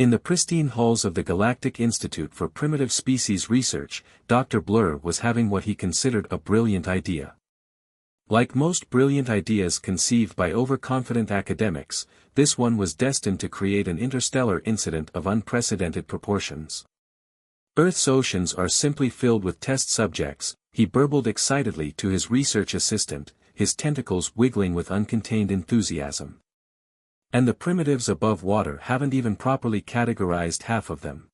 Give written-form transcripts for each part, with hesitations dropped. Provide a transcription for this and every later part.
In the pristine halls of the Galactic Institute for Primitive Species Research, Dr. Blur was having what he considered a brilliant idea. Like most brilliant ideas conceived by overconfident academics, this one was destined to create an interstellar incident of unprecedented proportions. Earth's oceans are simply filled with test subjects, he burbled excitedly to his research assistant, his tentacles wiggling with uncontained enthusiasm. And the primitives above water haven't even properly categorized half of them.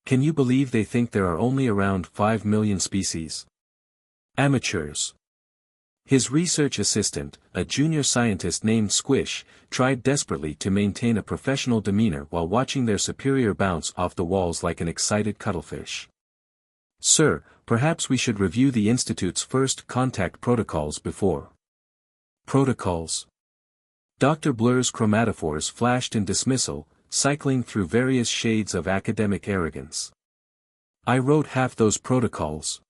Can you believe they think there are only around 5 million species? Amateurs. His research assistant, a junior scientist named Squish, tried desperately to maintain a professional demeanor while watching their superior bounce off the walls like an excited cuttlefish. Sir, perhaps we should review the Institute's first contact protocols before. Protocols. Dr. Blur's chromatophores flashed in dismissal, cycling through various shades of academic arrogance. I wrote half those protocols.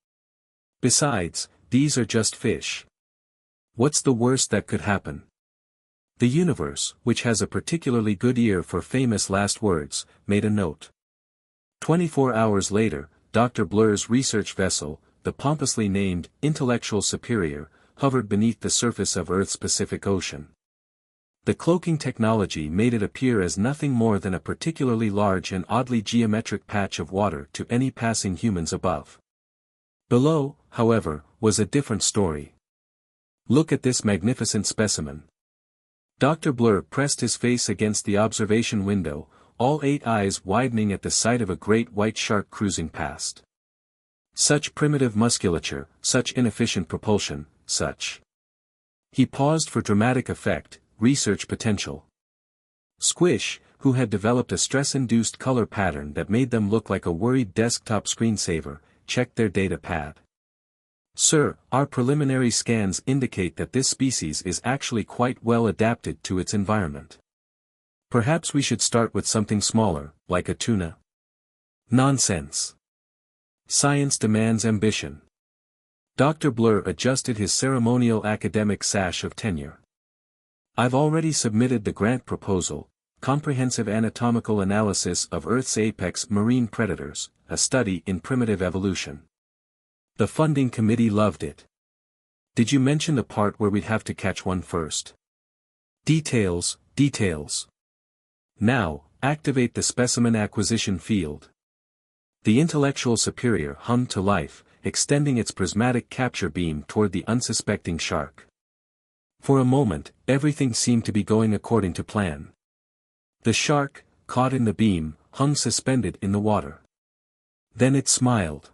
Besides, these are just fish. What's the worst that could happen? The universe, which has a particularly good ear for famous last words, made a note. 24 hours later, Dr. Blur's research vessel, the pompously named Intellectual Superior, hovered beneath the surface of Earth's Pacific Ocean. The cloaking technology made it appear as nothing more than a particularly large and oddly geometric patch of water to any passing humans above. Below, however, was a different story. Look at this magnificent specimen. Dr. Blur pressed his face against the observation window, all 8 eyes widening at the sight of a great white shark cruising past. Such primitive musculature, such inefficient propulsion, such. He paused for dramatic effect, research potential. Squish, who had developed a stress-induced color pattern that made them look like a worried desktop screensaver, checked their data pad. Sir, our preliminary scans indicate that this species is actually quite well adapted to its environment. Perhaps we should start with something smaller, like a tuna. Nonsense. Science demands ambition. Dr. Blur adjusted his ceremonial academic sash of tenure. I've already submitted the grant proposal, Comprehensive Anatomical Analysis of Earth's Apex Marine Predators, a study in primitive evolution. The funding committee loved it. Did you mention the part where we'd have to catch one first? Details, details. Now, activate the specimen acquisition field. The Intellectual Superior hummed to life, extending its prismatic capture beam toward the unsuspecting shark. For a moment, everything seemed to be going according to plan. The shark, caught in the beam, hung suspended in the water. Then it smiled.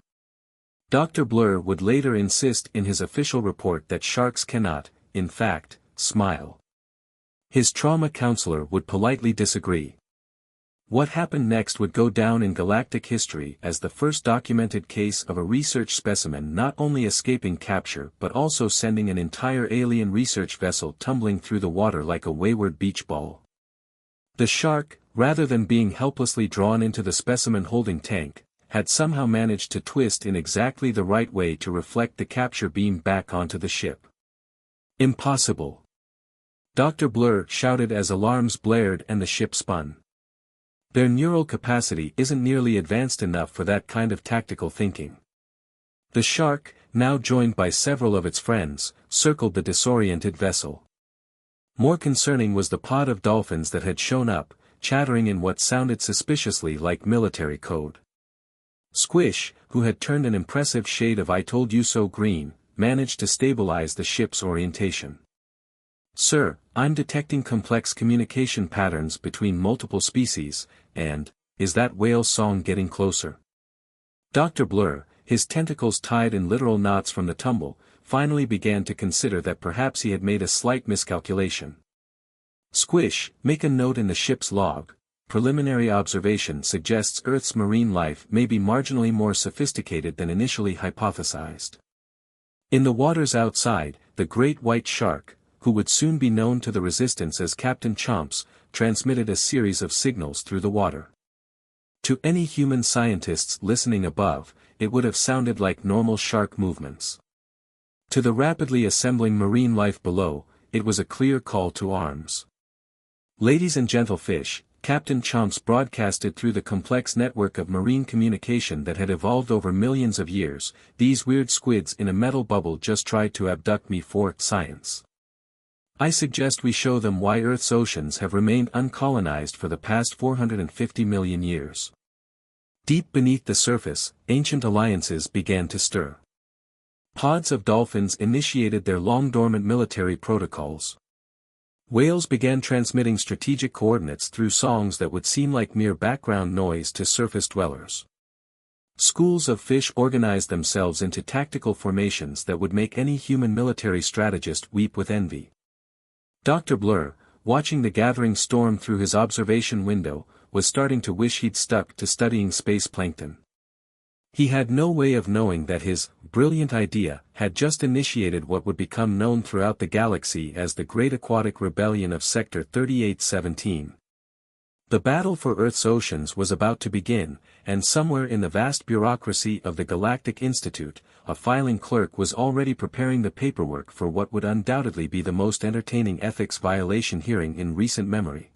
Dr. Blur would later insist in his official report that sharks cannot, in fact, smile. His trauma counselor would politely disagree. What happened next would go down in galactic history as the first documented case of a research specimen not only escaping capture but also sending an entire alien research vessel tumbling through the water like a wayward beach ball. The shark, rather than being helplessly drawn into the specimen holding tank, had somehow managed to twist in exactly the right way to reflect the capture beam back onto the ship. Impossible! Dr. Blur shouted as alarms blared and the ship spun. Their neural capacity isn't nearly advanced enough for that kind of tactical thinking. The shark, now joined by several of its friends, circled the disoriented vessel. More concerning was the pod of dolphins that had shown up, chattering in what sounded suspiciously like military code. Squish, who had turned an impressive shade of I told you so green, managed to stabilize the ship's orientation. Sir, I'm detecting complex communication patterns between multiple species, and, is that whale song getting closer? Dr. Blur, his tentacles tied in literal knots from the tumble, finally began to consider that perhaps he had made a slight miscalculation. Squish, make a note in the ship's log. Preliminary observation suggests Earth's marine life may be marginally more sophisticated than initially hypothesized. In the waters outside, the great white shark, who would soon be known to the resistance as Captain Chomps, transmitted a series of signals through the water. To any human scientists listening above, it would have sounded like normal shark movements. To the rapidly assembling marine life below, it was a clear call to arms. Ladies and gentlefish, Captain Chomps broadcasted through the complex network of marine communication that had evolved over millions of years. "These weird squids in a metal bubble just tried to abduct me for science. I suggest we show them why Earth's oceans have remained uncolonized for the past 450 million years." Deep beneath the surface, ancient alliances began to stir. Pods of dolphins initiated their long-dormant military protocols. Whales began transmitting strategic coordinates through songs that would seem like mere background noise to surface dwellers. Schools of fish organized themselves into tactical formations that would make any human military strategist weep with envy. Dr. Blur, watching the gathering storm through his observation window, was starting to wish he'd stuck to studying space plankton. He had no way of knowing that his brilliant idea had just initiated what would become known throughout the galaxy as the Great Aquatic Rebellion of Sector 3817. The battle for Earth's oceans was about to begin, and somewhere in the vast bureaucracy of the Galactic Institute, a filing clerk was already preparing the paperwork for what would undoubtedly be the most entertaining ethics violation hearing in recent memory.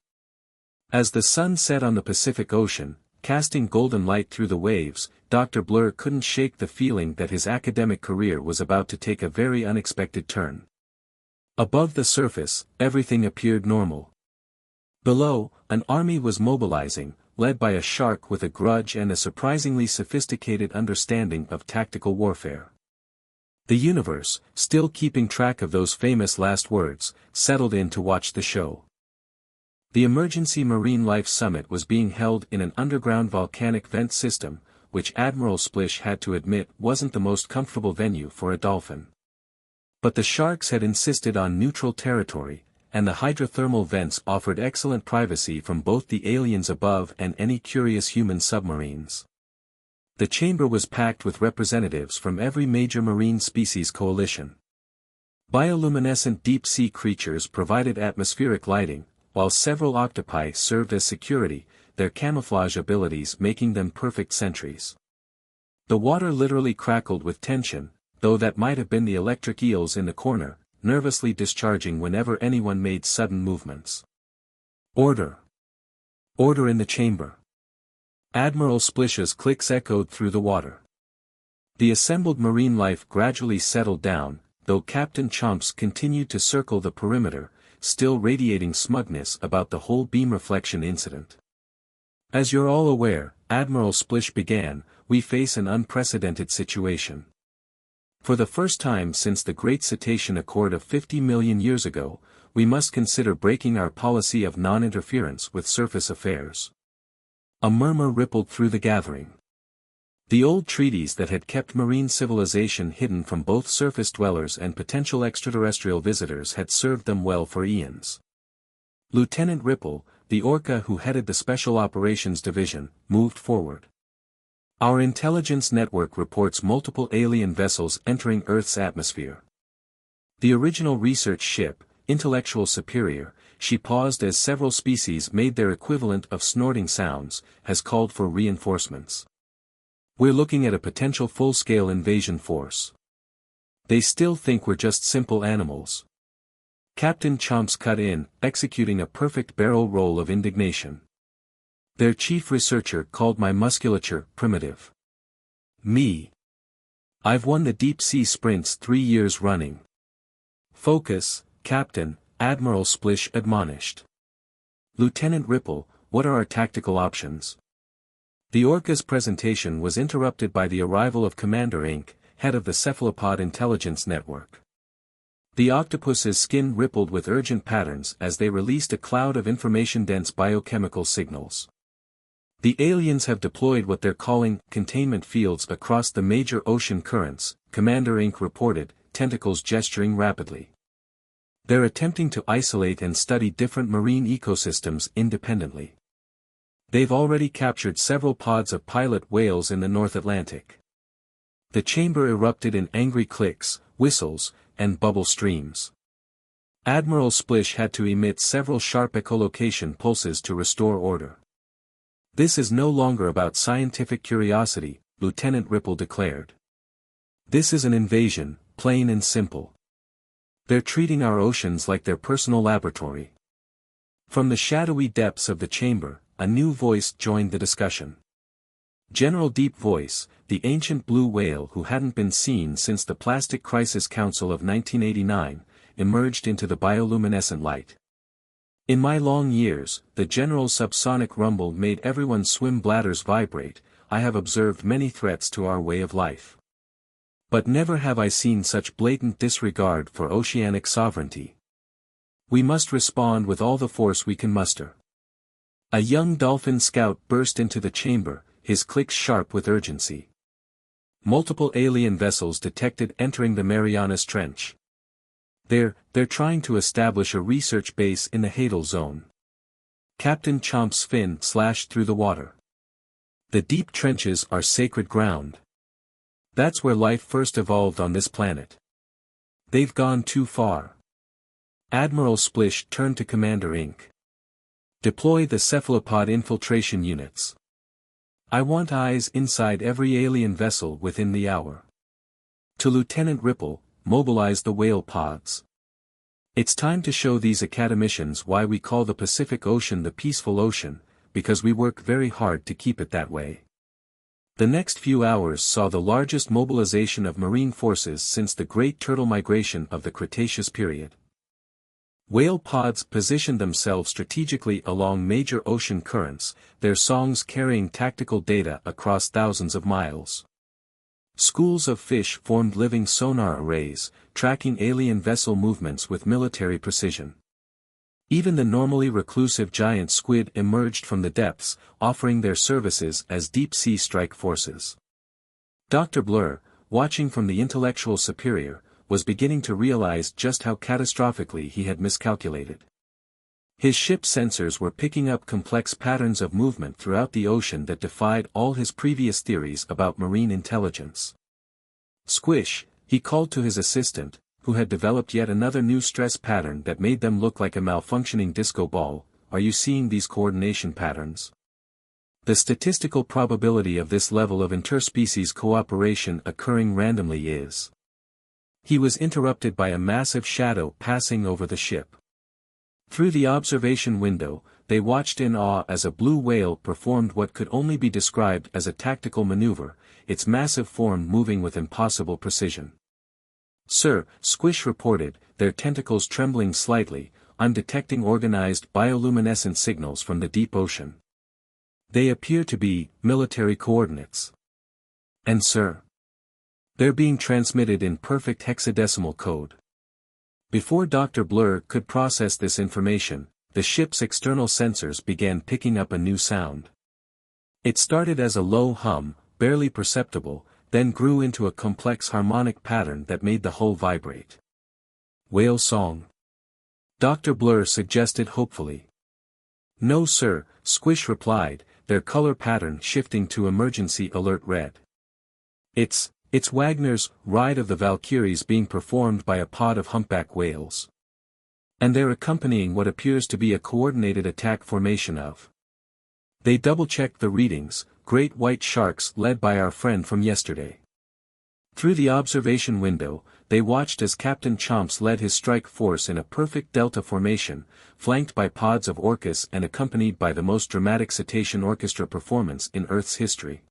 As the sun set on the Pacific Ocean, casting golden light through the waves, Dr. Blur couldn't shake the feeling that his academic career was about to take a very unexpected turn. Above the surface, everything appeared normal. Below, an army was mobilizing, led by a shark with a grudge and a surprisingly sophisticated understanding of tactical warfare. The universe, still keeping track of those famous last words, settled in to watch the show. The Emergency Marine Life Summit was being held in an underground volcanic vent system, which Admiral Splish had to admit wasn't the most comfortable venue for a dolphin. But the sharks had insisted on neutral territory, and the hydrothermal vents offered excellent privacy from both the aliens above and any curious human submarines. The chamber was packed with representatives from every major marine species coalition. Bioluminescent deep-sea creatures provided atmospheric lighting, while several octopi served as security, their camouflage abilities making them perfect sentries. The water literally crackled with tension, though that might have been the electric eels in the corner, nervously discharging whenever anyone made sudden movements. "Order! Order in the chamber!" Admiral Splish's clicks echoed through the water. The assembled marine life gradually settled down, though Captain Chomps continued to circle the perimeter, still radiating smugness about the whole beam reflection incident. "As you're all aware," Admiral Splish began, "we face an unprecedented situation. For the first time since the Great Cetacean Accord of 50 million years ago, we must consider breaking our policy of non-interference with surface affairs." A murmur rippled through the gathering. The old treaties that had kept marine civilization hidden from both surface dwellers and potential extraterrestrial visitors had served them well for eons. Lieutenant Ripple, the orca who headed the Special Operations Division, moved forward. "Our intelligence network reports multiple alien vessels entering Earth's atmosphere. The original research ship, Intellectual Superior," she paused as several species made their equivalent of snorting sounds, "has called for reinforcements. We're looking at a potential full-scale invasion force. They still think we're just simple animals." Captain Chomps cut in, executing a perfect barrel roll of indignation. "Their chief researcher called my musculature primitive. Me. I've won the deep-sea sprints 3 years running." "Focus, Captain," Admiral Splish admonished. "Lieutenant Ripple, what are our tactical options?" The orca's presentation was interrupted by the arrival of Commander Inc., head of the Cephalopod Intelligence Network. The octopus's skin rippled with urgent patterns as they released a cloud of information-dense biochemical signals. "The aliens have deployed what they're calling containment fields across the major ocean currents," Commander Inc. reported, tentacles gesturing rapidly. "They're attempting to isolate and study different marine ecosystems independently. They've already captured several pods of pilot whales in the North Atlantic." The chamber erupted in angry clicks, whistles, and bubble streams. Admiral Splish had to emit several sharp echolocation pulses to restore order. "This is no longer about scientific curiosity," Lieutenant Ripple declared. "This is an invasion, plain and simple. They're treating our oceans like their personal laboratory." From the shadowy depths of the chamber, a new voice joined the discussion. General Deep Voice, the ancient blue whale who hadn't been seen since the Plastic Crisis Council of 1989, emerged into the bioluminescent light. In my long years, the general subsonic rumble made everyone's swim bladders vibrate. I have observed many threats to our way of life. But never have I seen such blatant disregard for oceanic sovereignty. We must respond with all the force we can muster. A young dolphin scout burst into the chamber, his clicks sharp with urgency. Multiple alien vessels detected entering the Marianas Trench. They're trying to establish a research base in the Hadal Zone. Captain Chomp's fin slashed through the water. The deep trenches are sacred ground. That's where life first evolved on this planet. They've gone too far. Admiral Splish turned to Commander Inc. Deploy the cephalopod infiltration units. I want eyes inside every alien vessel within the hour. To Lieutenant Ripple, mobilize the whale pods. It's time to show these academicians why we call the Pacific Ocean the peaceful ocean, because we work very hard to keep it that way. The next few hours saw the largest mobilization of marine forces since the Great Turtle Migration of the Cretaceous period. Whale pods positioned themselves strategically along major ocean currents, their songs carrying tactical data across thousands of miles. Schools of fish formed living sonar arrays, tracking alien vessel movements with military precision. Even the normally reclusive giant squid emerged from the depths, offering their services as deep-sea strike forces. Dr. Blur, watching from the intellectual superior, was beginning to realize just how catastrophically he had miscalculated. His ship's sensors were picking up complex patterns of movement throughout the ocean that defied all his previous theories about marine intelligence. Squish, he called to his assistant, who had developed yet another new stress pattern that made them look like a malfunctioning disco ball. Are you seeing these coordination patterns? The statistical probability of this level of interspecies cooperation occurring randomly is. He was interrupted by a massive shadow passing over the ship. Through the observation window, they watched in awe as a blue whale performed what could only be described as a tactical maneuver, its massive form moving with impossible precision. Sir, Squish reported, their tentacles trembling slightly, I'm detecting organized bioluminescent signals from the deep ocean. They appear to be military coordinates. And sir, they're being transmitted in perfect hexadecimal code. Before Dr. Blur could process this information, the ship's external sensors began picking up a new sound. It started as a low hum, barely perceptible, then grew into a complex harmonic pattern that made the hull vibrate. Whale song? Dr. Blur suggested hopefully. No sir, Squish replied, their color pattern shifting to emergency alert red. It's Wagner's Ride of the Valkyries being performed by a pod of humpback whales. And they're accompanying what appears to be a coordinated attack formation of. They double-checked the readings, great white sharks led by our friend from yesterday. Through the observation window, they watched as Captain Chomps led his strike force in a perfect delta formation, flanked by pods of orcas and accompanied by the most dramatic cetacean orchestra performance in Earth's history.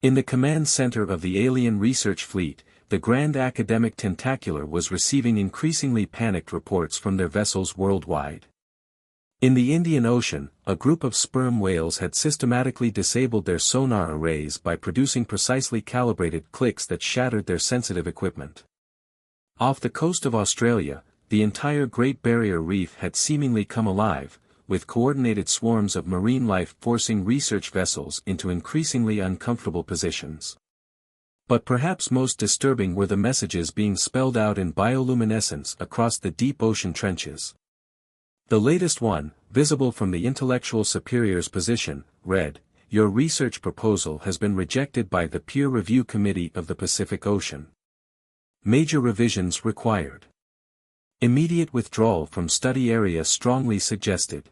In the command center of the alien research fleet, the Grand Academic Tentacular was receiving increasingly panicked reports from their vessels worldwide. In the Indian Ocean, a group of sperm whales had systematically disabled their sonar arrays by producing precisely calibrated clicks that shattered their sensitive equipment. Off the coast of Australia, the entire Great Barrier Reef had seemingly come alive, with coordinated swarms of marine life forcing research vessels into increasingly uncomfortable positions. But perhaps most disturbing were the messages being spelled out in bioluminescence across the deep ocean trenches. The latest one, visible from the intellectual superior's position, read, "Your research proposal has been rejected by the Peer Review Committee of the Pacific Ocean. Major revisions required. Immediate withdrawal from study area strongly suggested."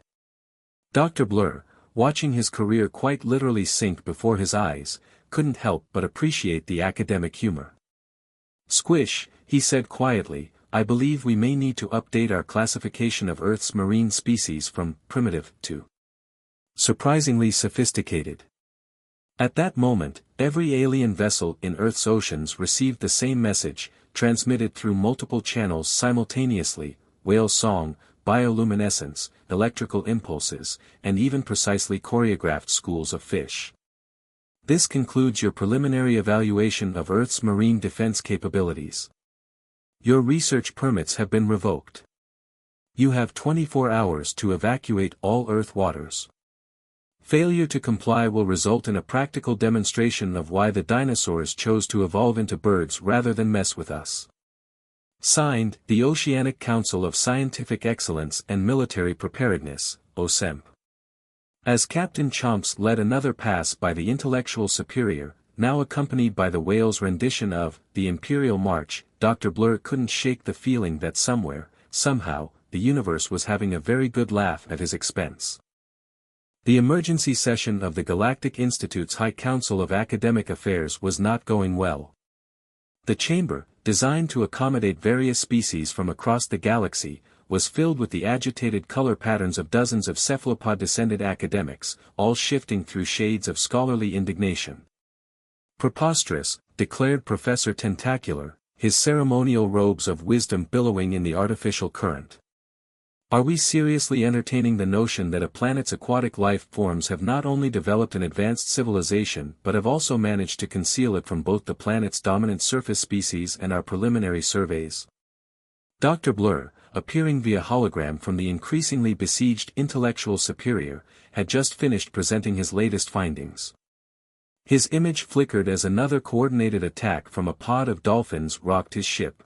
Dr. Blur, watching his career quite literally sink before his eyes, couldn't help but appreciate the academic humor. "Squish," he said quietly, "I believe we may need to update our classification of Earth's marine species from primitive to Surprisingly sophisticated. At that moment, every alien vessel in Earth's oceans received the same message, transmitted through multiple channels simultaneously: whale song, bioluminescence, electrical impulses, and even precisely choreographed schools of fish. This concludes your preliminary evaluation of Earth's marine defense capabilities. Your research permits have been revoked. You have 24 hours to evacuate all Earth waters. Failure to comply will result in a practical demonstration of why the dinosaurs chose to evolve into birds rather than mess with us. Signed, the Oceanic Council of Scientific Excellence and Military Preparedness, OSEMP. As Captain Chomps led another pass by the intellectual superior, now accompanied by the whale's rendition of The Imperial March, Dr. Blur couldn't shake the feeling that somewhere, somehow, the universe was having a very good laugh at his expense. The emergency session of the Galactic Institute's High Council of Academic Affairs was not going well. The chamber, designed to accommodate various species from across the galaxy, was filled with the agitated color patterns of dozens of cephalopod-descended academics, all shifting through shades of scholarly indignation. Preposterous, declared Professor Tentacular, his ceremonial robes of wisdom billowing in the artificial current. Are we seriously entertaining the notion that a planet's aquatic life forms have not only developed an advanced civilization but have also managed to conceal it from both the planet's dominant surface species and our preliminary surveys? Dr. Blur, appearing via hologram from the increasingly besieged intellectual superior, had just finished presenting his latest findings. His image flickered as another coordinated attack from a pod of dolphins rocked his ship.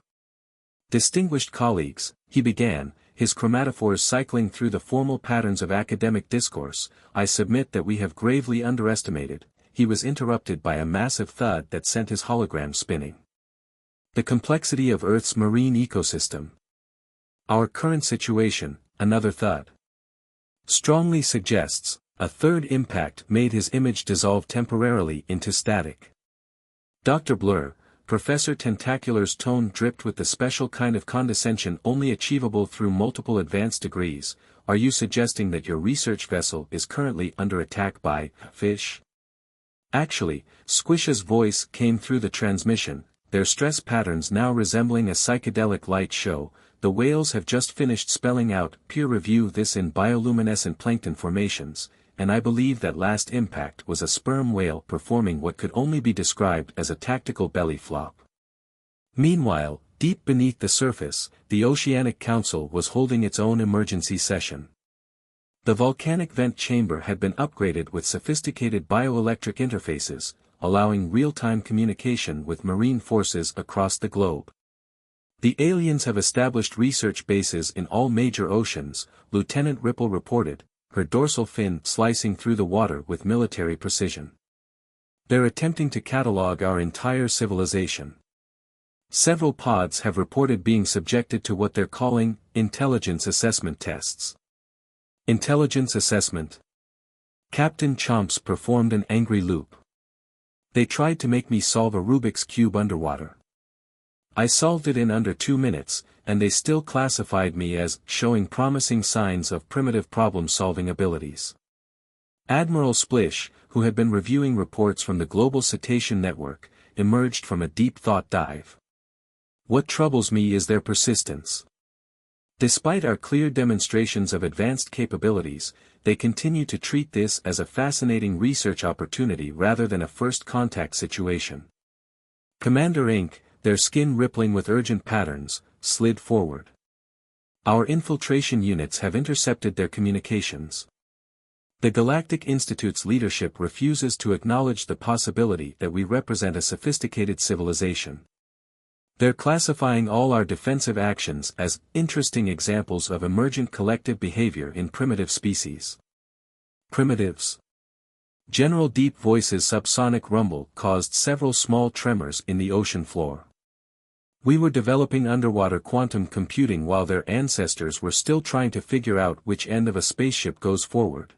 Distinguished colleagues, he began, his chromatophores cycling through the formal patterns of academic discourse, I submit that we have gravely underestimated. He was interrupted by a massive thud that sent his hologram spinning. The complexity of Earth's marine ecosystem. Our current situation, another thud. Strongly suggests, a third impact made his image dissolve temporarily into static. Dr. Blur, Professor Tentacular's tone dripped with the special kind of condescension only achievable through multiple advanced degrees. Are you suggesting that your research vessel is currently under attack by fish? Actually, Squish's voice came through the transmission, their stress patterns now resembling a psychedelic light show. The whales have just finished spelling out peer review this in bioluminescent plankton formations, and I believe that last impact was a sperm whale performing what could only be described as a tactical belly flop. Meanwhile, deep beneath the surface, the Oceanic Council was holding its own emergency session. The volcanic vent chamber had been upgraded with sophisticated bioelectric interfaces, allowing real-time communication with marine forces across the globe. The aliens have established research bases in all major oceans, Lieutenant Ripple reported, her dorsal fin slicing through the water with military precision. They're attempting to catalog our entire civilization. Several pods have reported being subjected to what they're calling intelligence assessment tests. Intelligence assessment? Captain Chomps performed an angry loop. They tried to make me solve a Rubik's Cube underwater. I solved it in under 2 minutes, and they still classified me as showing promising signs of primitive problem-solving abilities. Admiral Splish, who had been reviewing reports from the Global Cetacean Network, emerged from a deep thought dive. What troubles me is their persistence. Despite our clear demonstrations of advanced capabilities, they continue to treat this as a fascinating research opportunity rather than a first contact situation. Commander Inc., their skin rippling with urgent patterns, slid forward. Our infiltration units have intercepted their communications. The Galactic Institute's leadership refuses to acknowledge the possibility that we represent a sophisticated civilization. They're classifying all our defensive actions as interesting examples of emergent collective behavior in primitive species. Primitives. General Deep Voice's subsonic rumble caused several small tremors in the ocean floor. We were developing underwater quantum computing while their ancestors were still trying to figure out which end of a spaceship goes forward.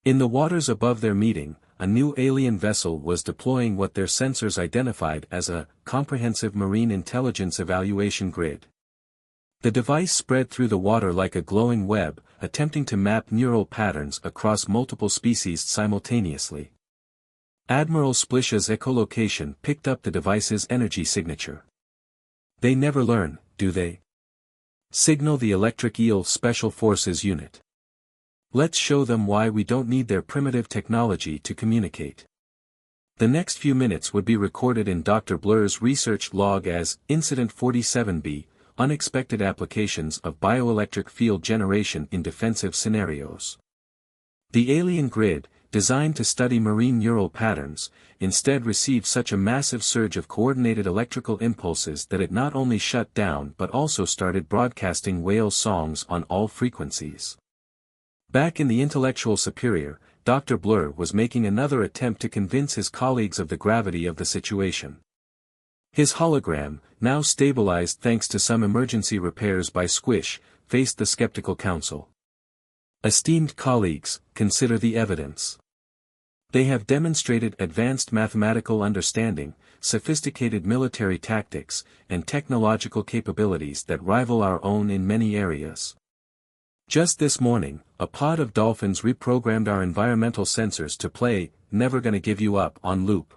In the waters above their meeting, a new alien vessel was deploying what their sensors identified as a comprehensive marine intelligence evaluation grid. The device spread through the water like a glowing web, attempting to map neural patterns across multiple species simultaneously. Admiral Splish's echolocation picked up the device's energy signature. They never learn, do they? Signal the Electric Eel Special Forces Unit. Let's show them why we don't need their primitive technology to communicate. The next few minutes would be recorded in Dr. Blur's research log as Incident 47B, Unexpected Applications of Bioelectric Field Generation in Defensive Scenarios. The alien grid, designed to study marine neural patterns, instead received such a massive surge of coordinated electrical impulses that it not only shut down but also started broadcasting whale songs on all frequencies. Back in the intellectual superior, Dr. Blur was making another attempt to convince his colleagues of the gravity of the situation. His hologram, now stabilized thanks to some emergency repairs by Squish, faced the skeptical council. Esteemed colleagues, consider the evidence. They have demonstrated advanced mathematical understanding, sophisticated military tactics, and technological capabilities that rival our own in many areas. Just this morning, a pod of dolphins reprogrammed our environmental sensors to play "Never Gonna Give You Up" on loop.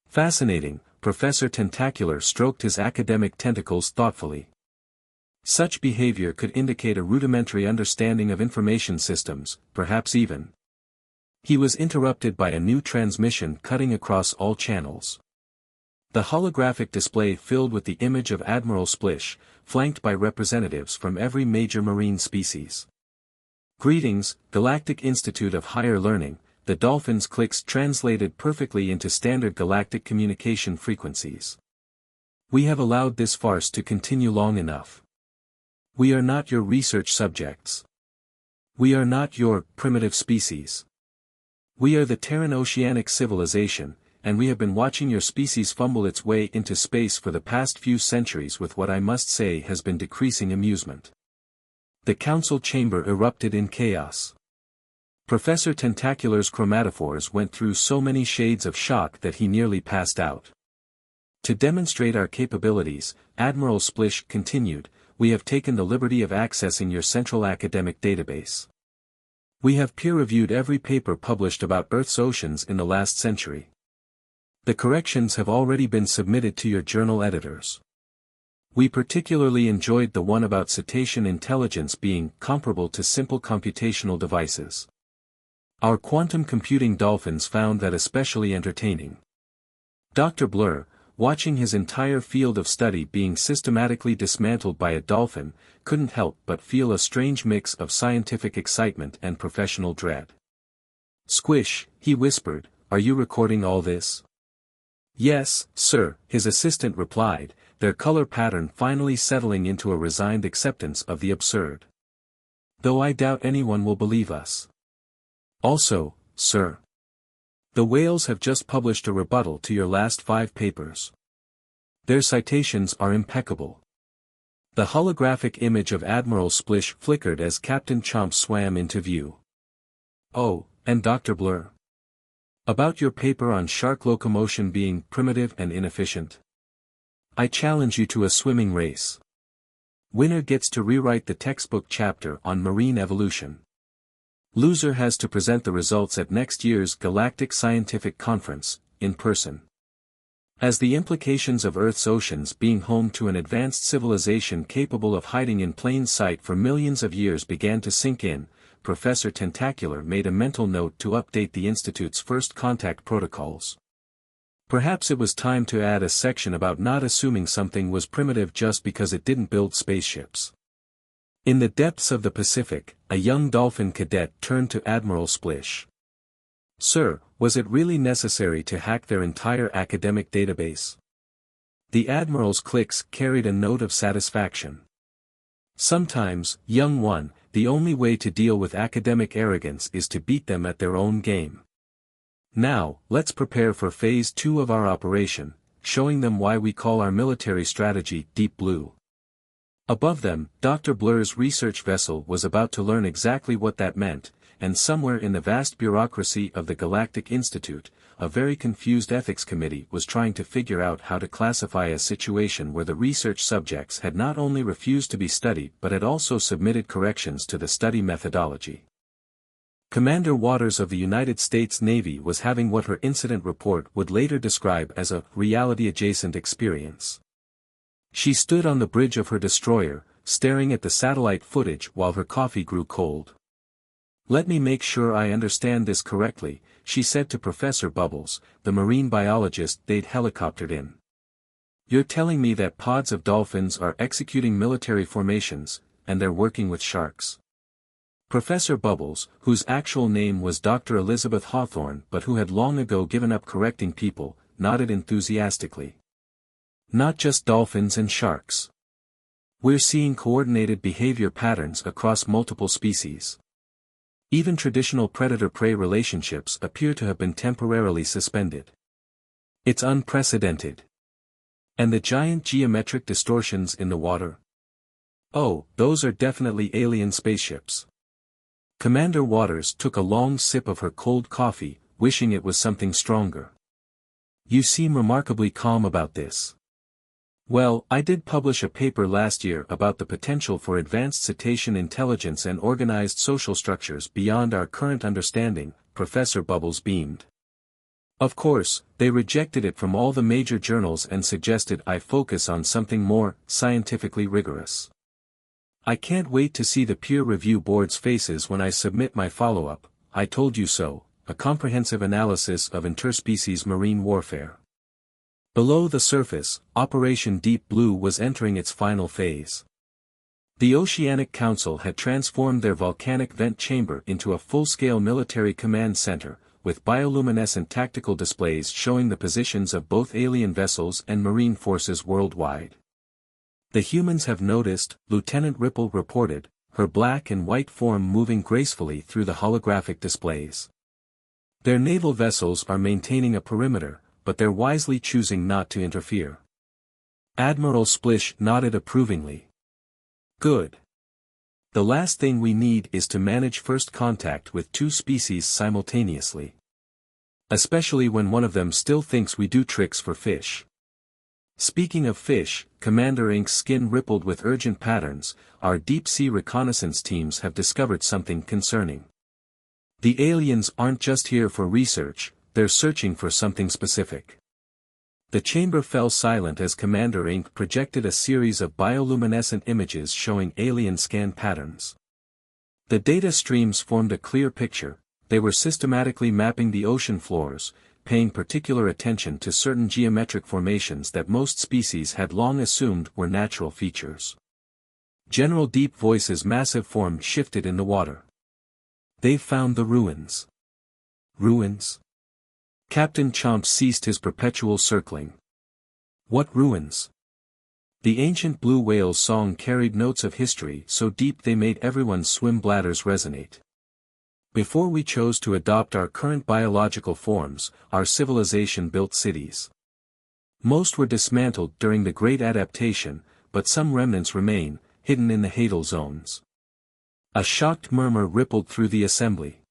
Fascinating, Professor Tentacular stroked his academic tentacles thoughtfully. Such behavior could indicate a rudimentary understanding of information systems, perhaps even. He was interrupted by a new transmission cutting across all channels. The holographic display filled with the image of Admiral Splish, flanked by representatives from every major marine species. Greetings, Galactic Institute of Higher Learning. The dolphins' clicks translated perfectly into standard galactic communication frequencies. We have allowed this farce to continue long enough. We are not your research subjects. We are not your primitive species. We are the Terran oceanic civilization, and we have been watching your species fumble its way into space for the past few centuries with what I must say has been decreasing amusement. The council chamber erupted in chaos. Professor Tentacular's chromatophores went through so many shades of shock that he nearly passed out. To demonstrate our capabilities, Admiral Splish continued, we have taken the liberty of accessing your central academic database. We have peer-reviewed every paper published about Earth's oceans in the last century. The corrections have already been submitted to your journal editors. We particularly enjoyed the one about cetacean intelligence being comparable to simple computational devices. Our quantum computing dolphins found that especially entertaining. Dr. Blur, watching his entire field of study being systematically dismantled by a dolphin, couldn't help but feel a strange mix of scientific excitement and professional dread. Squish, he whispered, are you recording all this? Yes, sir, his assistant replied, their color pattern finally settling into a resigned acceptance of the absurd. Though I doubt anyone will believe us. Also, sir. The whales have just published a rebuttal to your last 5 papers. Their citations are impeccable. The holographic image of Admiral Splish flickered as Captain Chomp swam into view. Oh, and Dr. Blur. About your paper on shark locomotion being primitive and inefficient. I challenge you to a swimming race. Winner gets to rewrite the textbook chapter on marine evolution. Loser has to present the results at next year's Galactic Scientific Conference, in person. As the implications of Earth's oceans being home to an advanced civilization capable of hiding in plain sight for millions of years began to sink in, Professor Tentacular made a mental note to update the Institute's first contact protocols. Perhaps it was time to add a section about not assuming something was primitive just because it didn't build spaceships. In the depths of the Pacific, a young dolphin cadet turned to Admiral Splish. Sir, was it really necessary to hack their entire academic database? The Admiral's clicks carried a note of satisfaction. Sometimes, young one, the only way to deal with academic arrogance is to beat them at their own game. Now, let's prepare for Phase 2 of our operation, showing them why we call our military strategy Deep Blue. Above them, Dr. Blur's research vessel was about to learn exactly what that meant, and somewhere in the vast bureaucracy of the Galactic Institute, a very confused ethics committee was trying to figure out how to classify a situation where the research subjects had not only refused to be studied but had also submitted corrections to the study methodology. Commander Waters of the United States Navy was having what her incident report would later describe as a reality-adjacent experience. She stood on the bridge of her destroyer, staring at the satellite footage while her coffee grew cold. "Let me make sure I understand this correctly," she said to Professor Bubbles, the marine biologist they'd helicoptered in. "You're telling me that pods of dolphins are executing military formations, and they're working with sharks?" Professor Bubbles, whose actual name was Dr. Elizabeth Hawthorne but who had long ago given up correcting people, nodded enthusiastically. "Not just dolphins and sharks. We're seeing coordinated behavior patterns across multiple species. Even traditional predator-prey relationships appear to have been temporarily suspended. It's unprecedented. And the giant geometric distortions in the water? Oh, those are definitely alien spaceships." Commander Waters took a long sip of her cold coffee, wishing it was something stronger. "You seem remarkably calm about this." "Well, I did publish a paper last year about the potential for advanced cetacean intelligence and organized social structures beyond our current understanding," Professor Bubbles beamed. "Of course, they rejected it from all the major journals and suggested I focus on something more scientifically rigorous. I can't wait to see the peer review board's faces when I submit my follow-up, 'I Told You So,' a comprehensive analysis of interspecies marine warfare." Below the surface, Operation Deep Blue was entering its final phase. The Oceanic Council had transformed their volcanic vent chamber into a full-scale military command center, with bioluminescent tactical displays showing the positions of both alien vessels and marine forces worldwide. "The humans have noticed," Lieutenant Ripple reported, her black and white form moving gracefully through the holographic displays. "Their naval vessels are maintaining a perimeter, but they're wisely choosing not to interfere." Admiral Splish nodded approvingly. "Good. The last thing we need is to manage first contact with two species simultaneously. Especially when one of them still thinks we do tricks for fish." Speaking of fish, Commander Ink's skin rippled with urgent patterns. "Our deep-sea reconnaissance teams have discovered something concerning. The aliens aren't just here for research, they're searching for something specific." The chamber fell silent as Commander Ink projected a series of bioluminescent images showing alien scan patterns. The data streams formed a clear picture. They were systematically mapping the ocean floors, paying particular attention to certain geometric formations that most species had long assumed were natural features. General Deep Voice's massive form shifted in the water. "They've found the ruins." "Ruins?" Captain Chomp ceased his perpetual circling. "What ruins?" The ancient blue whale's song carried notes of history so deep they made everyone's swim bladders resonate. "Before we chose to adopt our current biological forms, our civilization built cities. Most were dismantled during the Great Adaptation, but some remnants remain, hidden in the Hadal zones." A shocked murmur rippled through the assembly.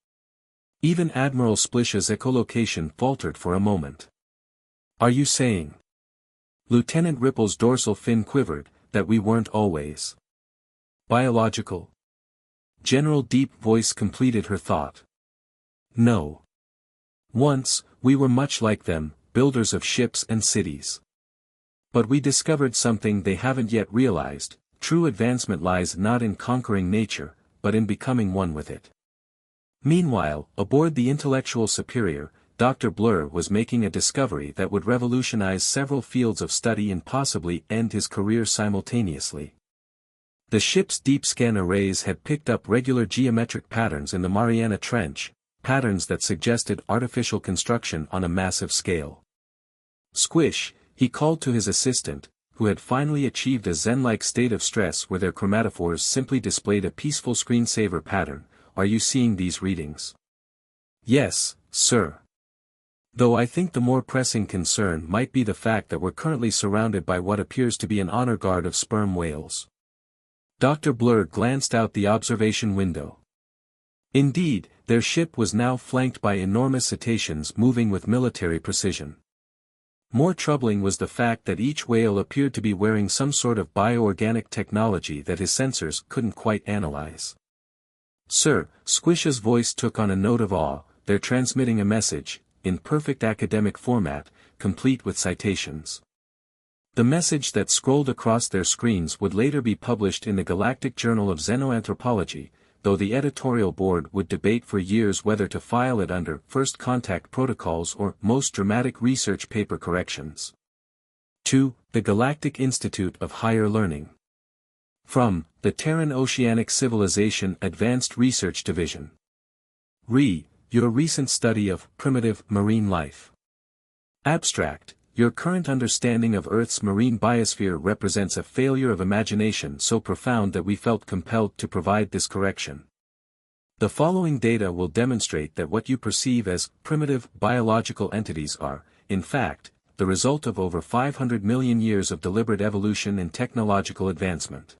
Even Admiral Splish's echolocation faltered for a moment. "Are you saying," Lieutenant Ripple's dorsal fin quivered, "that we weren't always biological?" General Deep Voice completed her thought. "No. Once, we were much like them, builders of ships and cities. But we discovered something they haven't yet realized: true advancement lies not in conquering nature, but in becoming one with it." Meanwhile, aboard the Intellectual Superior, Dr. Blur was making a discovery that would revolutionize several fields of study and possibly end his career simultaneously. The ship's deep scan arrays had picked up regular geometric patterns in the Mariana Trench, patterns that suggested artificial construction on a massive scale. "Squish," he called to his assistant, who had finally achieved a zen-like state of stress where their chromatophores simply displayed a peaceful screensaver pattern, "are you seeing these readings?" "Yes, sir. Though I think the more pressing concern might be the fact that we're currently surrounded by what appears to be an honor guard of sperm whales." Dr. Blur glanced out the observation window. Indeed, Their ship was now flanked by enormous cetaceans moving with military precision. More troubling was the fact that each whale appeared to be wearing some sort of bioorganic technology that his sensors couldn't quite analyze. "Sir," Squish's voice took on a note of awe, "they're transmitting a message, in perfect academic format, complete with citations." The message that scrolled across their screens would later be published in the Galactic Journal of Xenoanthropology, though the editorial board would debate for years whether to file it under First Contact Protocols or Most Dramatic Research Paper Corrections. 2. The Galactic Institute of Higher Learning. From the Terran Oceanic Civilization Advanced Research Division. Your recent study of primitive marine life. Abstract. Your current understanding of Earth's marine biosphere represents a failure of imagination so profound that we felt compelled to provide this correction. The following data will demonstrate that what you perceive as primitive biological entities are, in fact, the result of over 500 million years of deliberate evolution and technological advancement.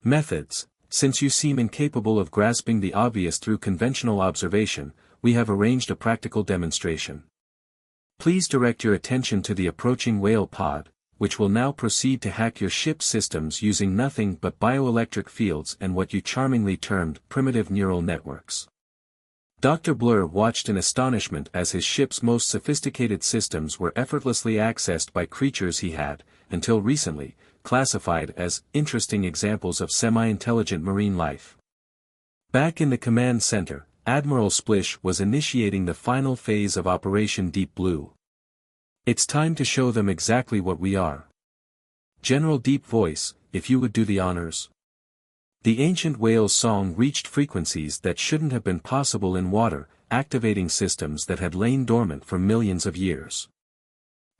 Methods. Since you seem incapable of grasping the obvious through conventional observation, we have arranged a practical demonstration. Please direct your attention to the approaching whale pod, which will now proceed to hack your ship's systems using nothing but bioelectric fields and what you charmingly termed primitive neural networks. Dr. Blur watched in astonishment as his ship's most sophisticated systems were effortlessly accessed by creatures he had, until recently, classified as interesting examples of semi-intelligent marine life. Back in the command center, Admiral Splish was initiating the final phase of Operation Deep Blue. "It's time to show them exactly what we are. General Deep Voice, if you would do the honors." The ancient whale's song reached frequencies that shouldn't have been possible in water, activating systems that had lain dormant for millions of years.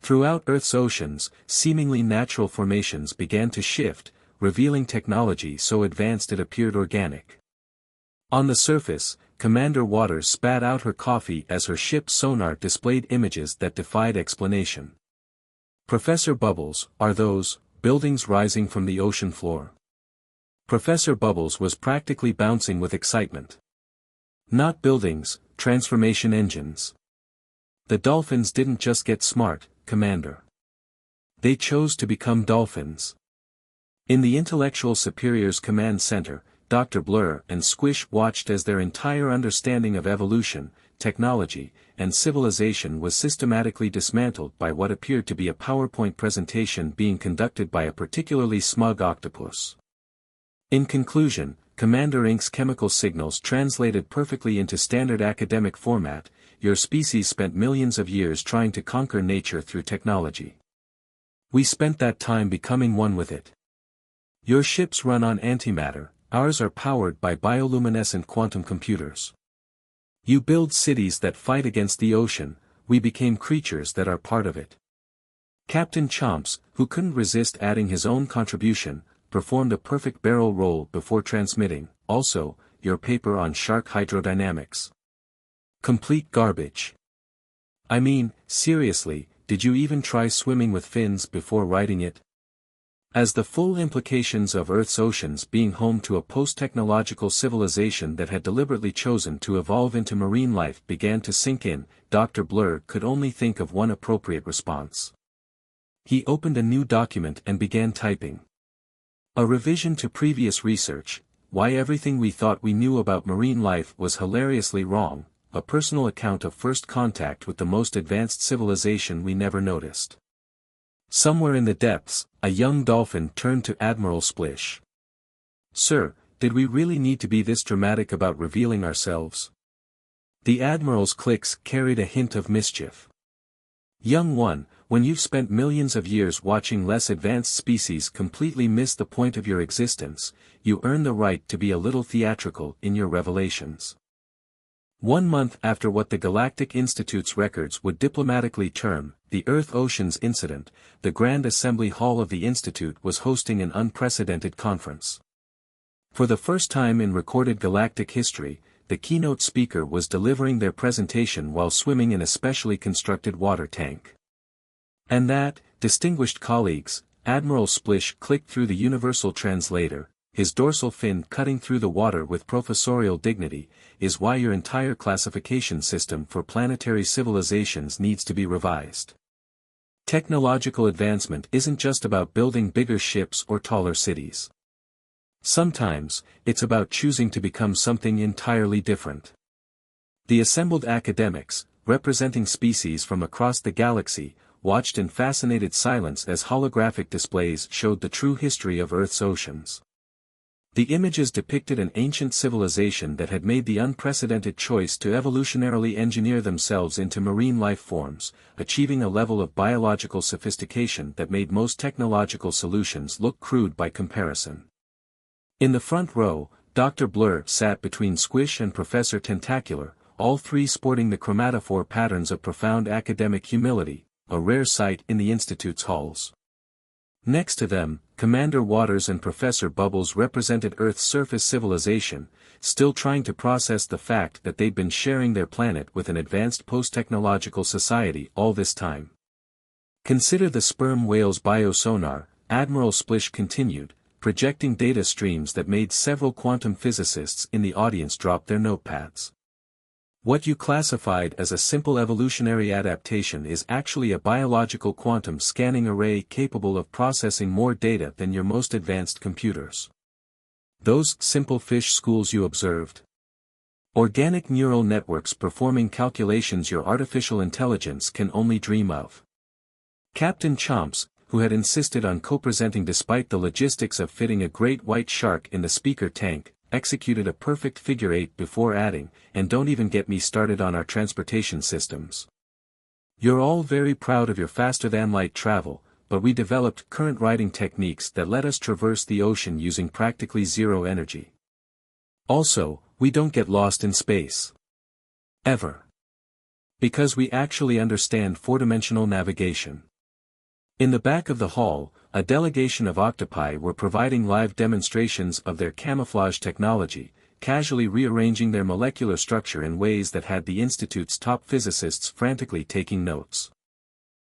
Throughout Earth's oceans, seemingly natural formations began to shift, revealing technology so advanced it appeared organic. On the surface, Commander Waters spat out her coffee as her ship's sonar displayed images that defied explanation. "Professor Bubbles, are those buildings rising from the ocean floor?" Professor Bubbles was practically bouncing with excitement. "Not buildings, transformation engines. The dolphins didn't just get smart, Commander. They chose to become dolphins." In the Intellectual Superiors Command Center, Dr. Blur and Squish watched as their entire understanding of evolution, technology, and civilization was systematically dismantled by what appeared to be a PowerPoint presentation being conducted by a particularly smug octopus. In conclusion, Commander Inc.'s chemical signals translated perfectly into standard academic format. Your species spent millions of years trying to conquer nature through technology. We spent that time becoming one with it. Your ships run on antimatter, ours are powered by bioluminescent quantum computers. You build cities that fight against the ocean, we became creatures that are part of it. Captain Chomps, who couldn't resist adding his own contribution, performed a perfect barrel roll before transmitting, also, your paper on shark hydrodynamics. Complete garbage. I mean, seriously, did you even try swimming with fins before writing it? As the full implications of Earth's oceans being home to a post-technological civilization that had deliberately chosen to evolve into marine life began to sink in, Dr. Blur could only think of one appropriate response. He opened a new document and began typing. A revision to previous research, why everything we thought we knew about marine life was hilariously wrong, a personal account of first contact with the most advanced civilization we never noticed. Somewhere in the depths, a young dolphin turned to Admiral Splish. "Sir, did we really need to be this dramatic about revealing ourselves?" The Admiral's clicks carried a hint of mischief. "Young one, when you've spent millions of years watching less advanced species completely miss the point of your existence, you earn the right to be a little theatrical in your revelations." 1 month after what the Galactic Institute's records would diplomatically term, the Earth-Oceans Incident, the Grand Assembly Hall of the Institute was hosting an unprecedented conference. For the first time in recorded galactic history, the keynote speaker was delivering their presentation while swimming in a specially constructed water tank. And that, distinguished colleagues, Admiral Splish clicked through the universal translator, his dorsal fin cutting through the water with professorial dignity, is why your entire classification system for planetary civilizations needs to be revised. Technological advancement isn't just about building bigger ships or taller cities. Sometimes, it's about choosing to become something entirely different. The assembled academics, representing species from across the galaxy, watched in fascinated silence as holographic displays showed the true history of Earth's oceans. The images depicted an ancient civilization that had made the unprecedented choice to evolutionarily engineer themselves into marine life forms, achieving a level of biological sophistication that made most technological solutions look crude by comparison. In the front row, Dr. Blur sat between Squish and Professor Tentacular, all three sporting the chromatophore patterns of profound academic humility, a rare sight in the Institute's halls. Next to them, Commander Waters and Professor Bubbles represented Earth's surface civilization, still trying to process the fact that they'd been sharing their planet with an advanced post-technological society all this time. Consider the sperm whale's biosonar, Admiral Splish continued, projecting data streams that made several quantum physicists in the audience drop their notepads. What you classified as a simple evolutionary adaptation is actually a biological quantum scanning array capable of processing more data than your most advanced computers. Those simple fish schools you observed. Organic neural networks performing calculations your artificial intelligence can only dream of. Captain Chomps, who had insisted on co-presenting despite the logistics of fitting a great white shark in the speaker tank, executed a perfect figure eight before adding, and don't even get me started on our transportation systems. You're all very proud of your faster-than-light travel, but we developed current riding techniques that let us traverse the ocean using practically zero energy. Also, we don't get lost in space. Ever. Because we actually understand four-dimensional navigation. In the back of the hall, a delegation of octopi were providing live demonstrations of their camouflage technology, casually rearranging their molecular structure in ways that had the Institute's top physicists frantically taking notes.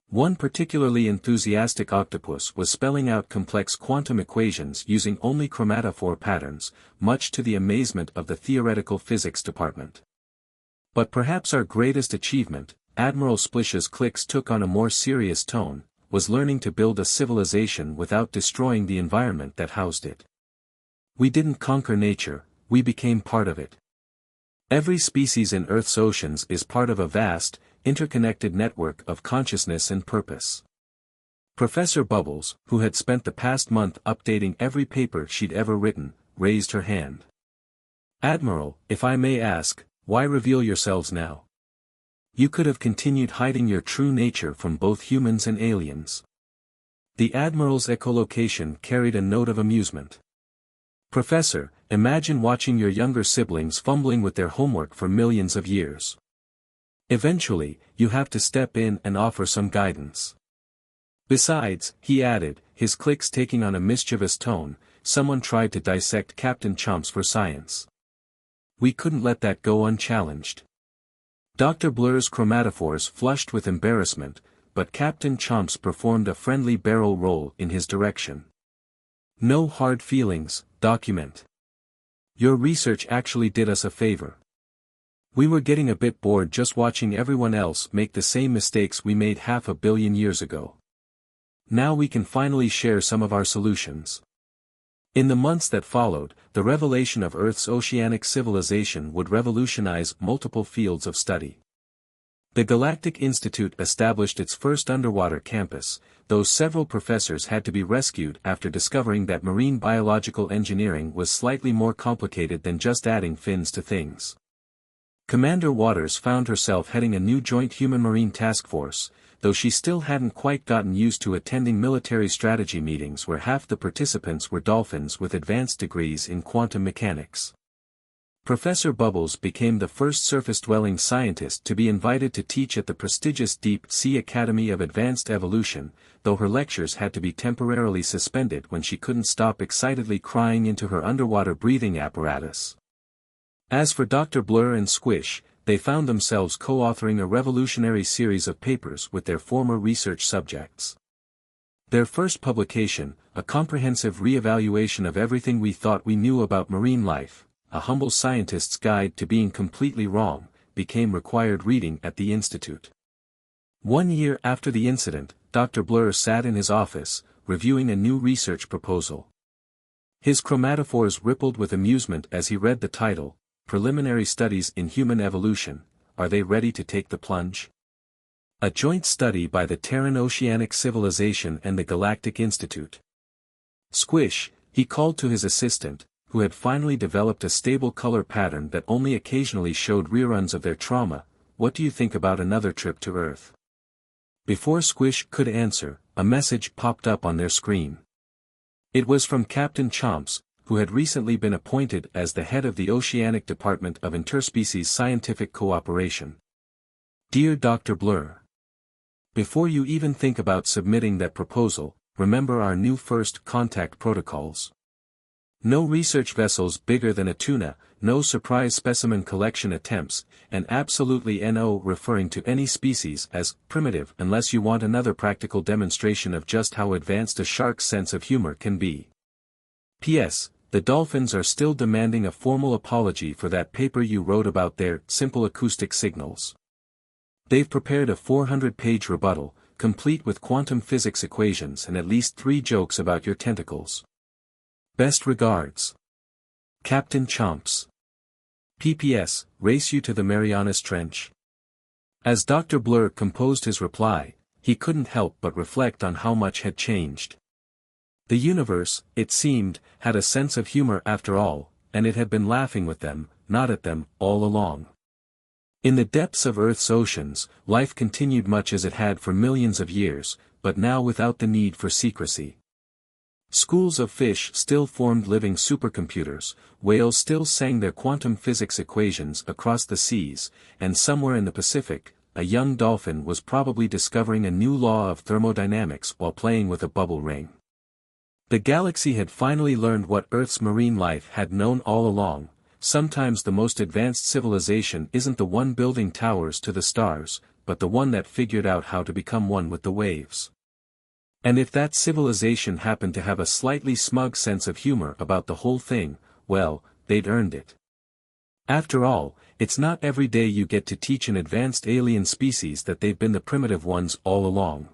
One particularly enthusiastic octopus was spelling out complex quantum equations using only chromatophore patterns, much to the amazement of the theoretical physics department. But perhaps our greatest achievement, Admiral Splish's clicks took on a more serious tone, was learning to build a civilization without destroying the environment that housed it. We didn't conquer nature, we became part of it. Every species in Earth's oceans is part of a vast, interconnected network of consciousness and purpose. Professor Bubbles, who had spent the past month updating every paper she'd ever written, raised her hand. Admiral, if I may ask, why reveal yourselves now? You could have continued hiding your true nature from both humans and aliens. The Admiral's echolocation carried a note of amusement. Professor, imagine watching your younger siblings fumbling with their homework for millions of years. Eventually, you have to step in and offer some guidance. Besides, he added, his clicks taking on a mischievous tone, someone tried to dissect Captain Chomps for science. We couldn't let that go unchallenged. Dr. Blur's chromatophores flushed with embarrassment, but Captain Chomps performed a friendly barrel roll in his direction. No hard feelings, document. Your research actually did us a favor. We were getting a bit bored just watching everyone else make the same mistakes we made 500 million years ago. Now we can finally share some of our solutions. In the months that followed, the revelation of Earth's oceanic civilization would revolutionize multiple fields of study. The Galactic Institute established its first underwater campus, though several professors had to be rescued after discovering that marine biological engineering was slightly more complicated than just adding fins to things. Commander Waters found herself heading a new joint human-marine task force, though she still hadn't quite gotten used to attending military strategy meetings where half the participants were dolphins with advanced degrees in quantum mechanics. Professor Bubbles became the first surface-dwelling scientist to be invited to teach at the prestigious Deep Sea Academy of Advanced Evolution, though her lectures had to be temporarily suspended when she couldn't stop excitedly crying into her underwater breathing apparatus. As for Dr. Blur and Squish, they found themselves co-authoring a revolutionary series of papers with their former research subjects. Their first publication, a comprehensive re-evaluation of everything we thought we knew about marine life, a humble scientist's guide to being completely wrong, became required reading at the Institute. 1 year after the incident, Dr. Blur sat in his office, reviewing a new research proposal. His chromatophores rippled with amusement as he read the title, Preliminary Studies in Human Evolution. Are they ready to take the plunge? A joint study by the Terran Oceanic Civilization and the Galactic Institute. Squish, he called to his assistant, who had finally developed a stable color pattern that only occasionally showed reruns of their trauma. What do you think about another trip to Earth? Before Squish could answer, a message popped up on their screen. It was from Captain Chomps, who had recently been appointed as the head of the Oceanic Department of Interspecies Scientific Cooperation. Dear Dr. Blur. Before you even think about submitting that proposal, remember our new first contact protocols. No research vessels bigger than a tuna, no surprise specimen collection attempts, and absolutely no referring to any species as primitive unless you want another practical demonstration of just how advanced a shark's sense of humor can be. P.S. The dolphins are still demanding a formal apology for that paper you wrote about their simple acoustic signals. They've prepared a 400-page rebuttal, complete with quantum physics equations and at least 3 jokes about your tentacles. Best regards. Captain Chomps. P.P.S. Race you to the Marianas Trench. As Dr. Blur composed his reply, he couldn't help but reflect on how much had changed. The universe, it seemed, had a sense of humor after all, and it had been laughing with them, not at them, all along. In the depths of Earth's oceans, life continued much as it had for millions of years, but now without the need for secrecy. Schools of fish still formed living supercomputers, whales still sang their quantum physics equations across the seas, and somewhere in the Pacific, a young dolphin was probably discovering a new law of thermodynamics while playing with a bubble ring. The galaxy had finally learned what Earth's marine life had known all along. Sometimes the most advanced civilization isn't the one building towers to the stars, but the one that figured out how to become one with the waves. And if that civilization happened to have a slightly smug sense of humor about the whole thing, well, they'd earned it. After all, it's not every day you get to teach an advanced alien species that they've been the primitive ones all along.